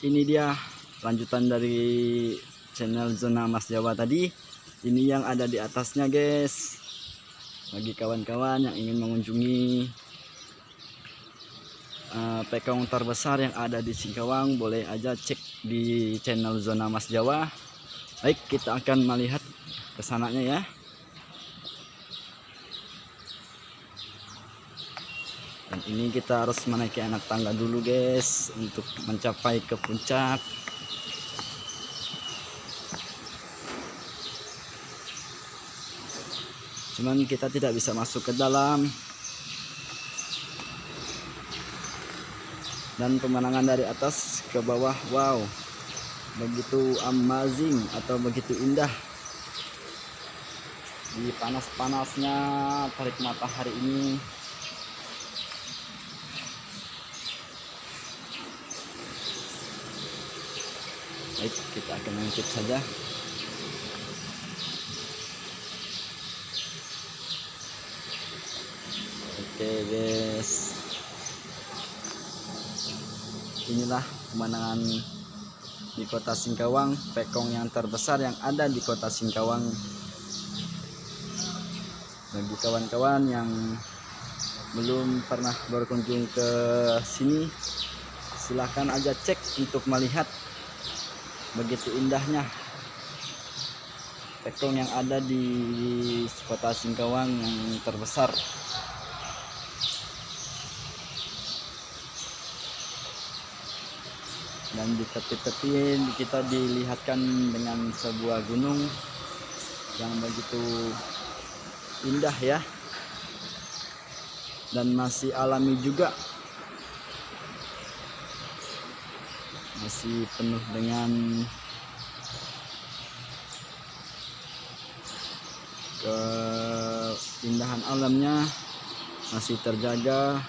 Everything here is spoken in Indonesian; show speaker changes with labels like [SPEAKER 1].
[SPEAKER 1] ini dia lanjutan dari channel Zona Mas Jawa tadi. Ini yang ada di atasnya guys. Bagi kawan-kawan yang ingin mengunjungi pekong terbesar yang ada di Singkawang, boleh aja cek di channel Zona Mas Jawa. Baik, kita akan melihat kesananya ya. Dan ini kita harus menaiki anak tangga dulu guys untuk mencapai ke puncak. Cuman kita tidak bisa masuk ke dalam. Dan pemandangan dari atas ke bawah, wow, begitu amazing atau begitu indah. Di panas-panasnya terik matahari ini, baik, kita akan mengintip saja. Oke guys, inilah pemandangan di kota Singkawang, pekong yang terbesar yang ada di kota Singkawang. Bagi kawan-kawan yang belum pernah berkunjung ke sini, silahkan aja cek untuk melihat begitu indahnya pekong yang ada di kota Singkawang yang terbesar. Dan di tepi-tepi kita dilihatkan dengan sebuah gunung yang begitu indah ya, dan masih alami juga, masih penuh dengan keindahan alamnya, masih terjaga.